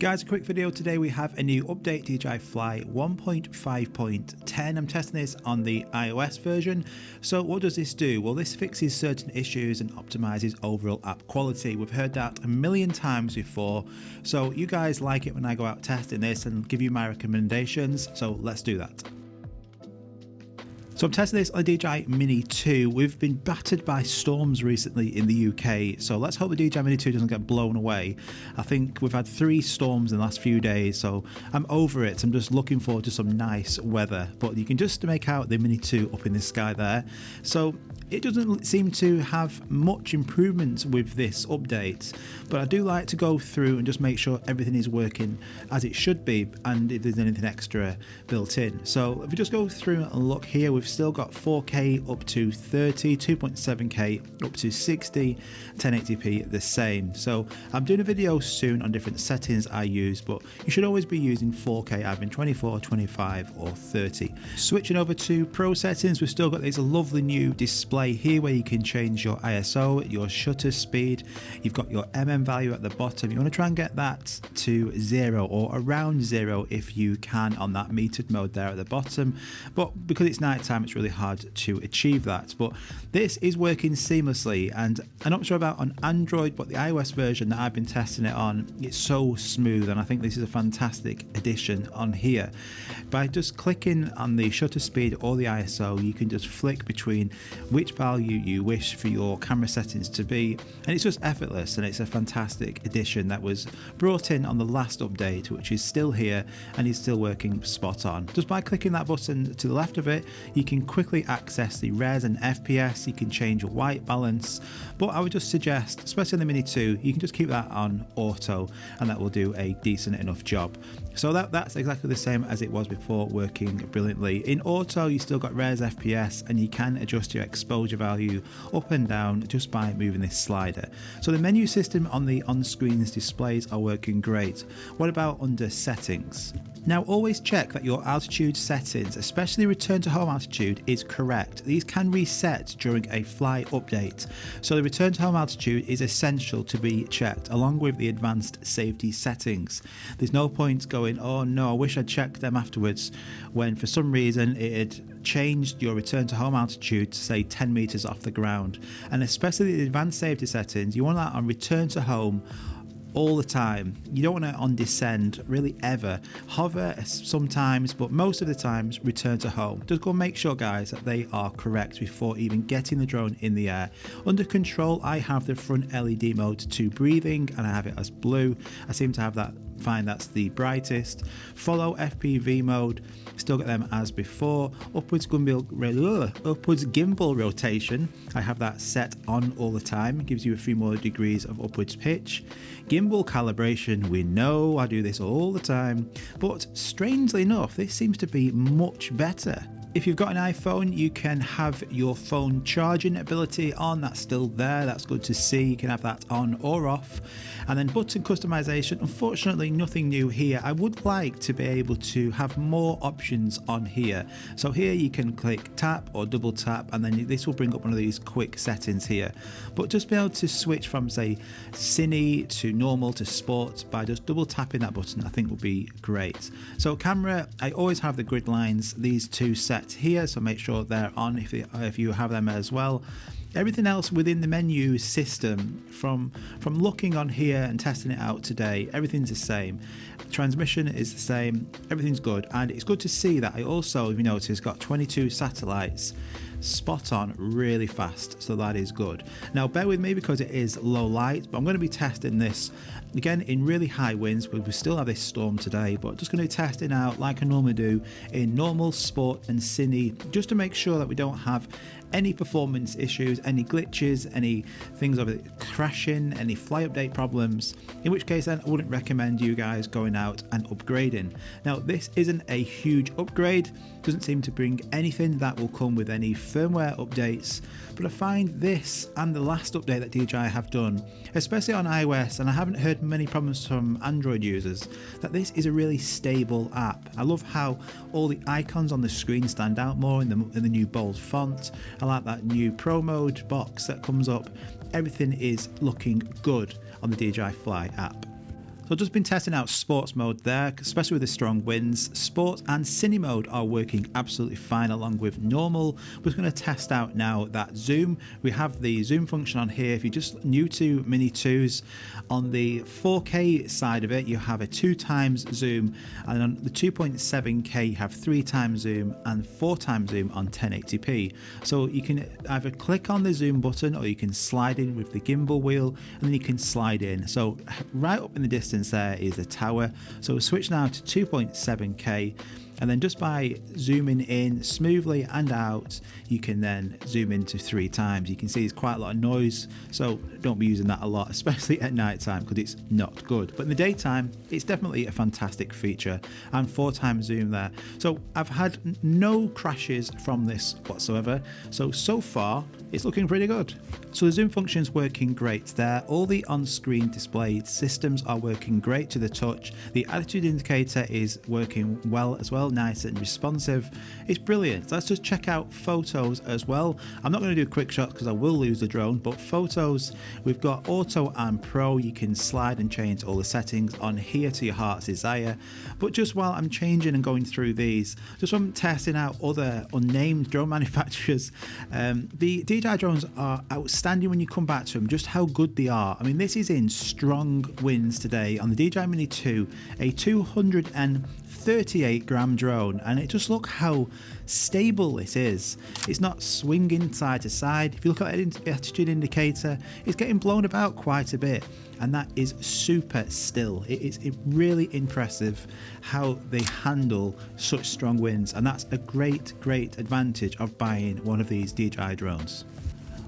Guys, a quick video today. We have a new update, DJI Fly 1.5.10. I'm testing this on the iOS version. So what does this do? Well, this fixes certain issues and optimizes overall app quality. We've heard that a million times before. So you guys like it when I go out testing this and give you my recommendations. So let's do that. So I'm testing this on the DJI Mini 2. We've been battered by storms recently in the UK, so let's hope the DJI Mini 2 doesn't get blown away. I think we've had 3 storms in the last few days, so I'm over it. I'm just looking forward to some nice weather, but you can just make out the Mini 2 up in the sky there. So it doesn't seem to have much improvements with this update, but I do like to go through and just make sure everything is working as it should be and if there's anything extra built in. So if we just go through and look here, we've still got 4K up to 30, 2.7K up to 60, 1080p the same. So I'm doing a video soon on different settings I use, but you should always be using 4K either in 24, 25 or 30. Switching over to Pro settings, we've still got this lovely new display here where you can change your ISO, your shutter speed. You've got your value at the bottom. You want to try and get that to 0 or around 0 if you can on that metered mode there at the bottom, but because it's nighttime it's really hard to achieve that. But this is working seamlessly, and I'm not sure about on Android, but the iOS version that I've been testing it on, it's so smooth, and I think this is a fantastic addition on here. By just clicking on the shutter speed or the ISO, you can just flick between which value you wish for your camera settings to be, and it's just effortless, and it's a fantastic addition that was brought in on the last update, which is still here and is still working spot on. Just by clicking that button to the left of it, you can quickly access the res and FPS. You can change white balance, but I would just suggest, especially on the Mini 2, you can just keep that on auto and that will do a decent enough job. So that's exactly the same as it was before, working brilliantly. In auto you still got res, FPS, and you can adjust your exposure value up and down just by moving this slider. So the menu system on the on-screen displays are working great. What about under settings? Now always check that your altitude settings, especially return to home altitude, is correct. These can reset during a Fly update. So the return to home altitude is essential to be checked along with the advanced safety settings. There's no point going, oh no, I wish I'd checked them afterwards, when for some reason it had changed your return to home altitude to say 10 meters off the ground. And especially the advanced safety settings, you want that on return to home all the time. You don't want it on descend really ever. Hover sometimes, but most of the times return to home. Just go make sure, guys, that they are correct before even getting the drone in the air. Under control, I have the front LED mode to breathing and I have it as blue. I seem to have that fine, that's the brightest. Follow FPV mode, still got them as before. Upwards gimbal rotation, I have that set on all the time. It gives you a few more degrees of upwards pitch. Gimbal calibration, we know I do this all the time, but strangely enough this seems to be much better. If you've got an iPhone, you can have your phone charging ability on. That's still there. That's good to see. You can have that on or off. And then button customization. Unfortunately, nothing new here. I would like to be able to have more options on here. So here you can click tap or double tap, and then this will bring up one of these quick settings here. But just be able to switch from, say, cine to normal to sport by just double tapping that button, I think would be great. So camera, I always have the grid lines, these two set here, so make sure they're on if you have them as well. Everything else within the menu system, from looking on here and testing it out today, everything's the same. Transmission is the same, everything's good, and it's good to see that I also, if you notice, got 22 satellites spot on really fast, so that is good. Now bear with me because it is low light, but I'm going to be testing this again in really high winds. We still have this storm today, but just going to be testing out like I normally do in normal, sport and cine, just to make sure that we don't have any performance issues, any glitches, any things of it crashing, any fly update problems, in which case then I wouldn't recommend you guys going out and upgrading. Now this isn't a huge upgrade, doesn't seem to bring anything that will come with any firmware updates, but I find this and the last update that DJI have done, especially on iOS, and I haven't heard many problems from Android users, that this is a really stable app. I love how all the icons on the screen stand out more in the new bold font. I like that new Pro Mode box that comes up. Everything is looking good on the DJI Fly app. So I've just been testing out sports mode there, especially with the strong winds. Sports and cine mode are working absolutely fine along with normal. We're just going to test out now that zoom. We have the zoom function on here. If you're just new to Mini 2s, on the 4K side of it, you have a 2x zoom, and on the 2.7K, you have 3x zoom and 4x zoom on 1080p. So you can either click on the zoom button or you can slide in with the gimbal wheel, and then you can slide in. So right up in the distance there is the tower. So we'll switch now to 2.7K, and then just by zooming in smoothly and out, you can then zoom into 3 times. You can see there's quite a lot of noise, so don't be using that a lot, especially at night time, because it's not good. But in the daytime, it's definitely a fantastic feature. And 4 times zoom there. So I've had no crashes from this whatsoever. So far, it's looking pretty good. So the zoom function is working great there. All the on-screen display systems are working great to the touch. The attitude indicator is working well as well, nice and responsive. It's brilliant. Let's just check out photos as well. I'm not going to do quick shots because I will lose the drone, but photos, we've got auto and pro. You can slide and change all the settings on here to your heart's desire. But just while I'm changing and going through these, just from testing out other unnamed drone manufacturers, the DJI drones are outstanding when you come back to them, just how good they are. I mean, this is in strong winds today on the DJI Mini 2, a 238 gram drone, and it just look how stable it is. It's not swinging side to side. If you look at the attitude indicator, it's getting blown about quite a bit, and that is super still. It's really impressive how they handle such strong winds, and that's a great advantage of buying one of these DJI drones.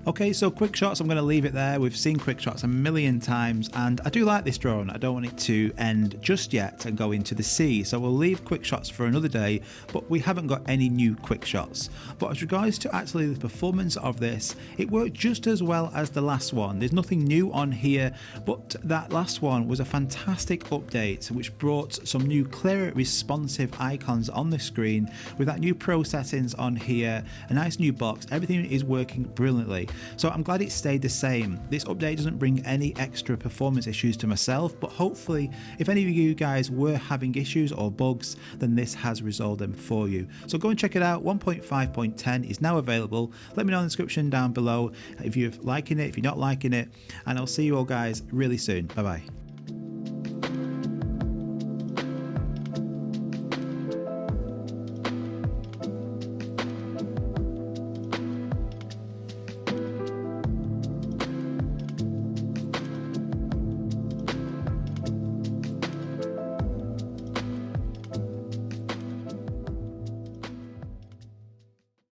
Okay, so quick shots, I'm going to leave it there. We've seen quick shots a million times, and I do like this drone. I don't want it to end just yet and go into the sea, so we'll leave quick shots for another day, but we haven't got any new quick shots. But as regards to actually the performance of this, it worked just as well as the last one. There's nothing new on here, but that last one was a fantastic update which brought some new clearer responsive icons on the screen with that new pro settings on here, a nice new box. Everything is working brilliantly. So I'm glad it stayed the same. This update doesn't bring any extra performance issues to myself, but hopefully if any of you guys were having issues or bugs, then this has resolved them for you. So go and check it out. 1.5.10 is now available. Let me know in the description down below if you're liking it, if you're not liking it, and I'll see you all guys really soon. Bye bye.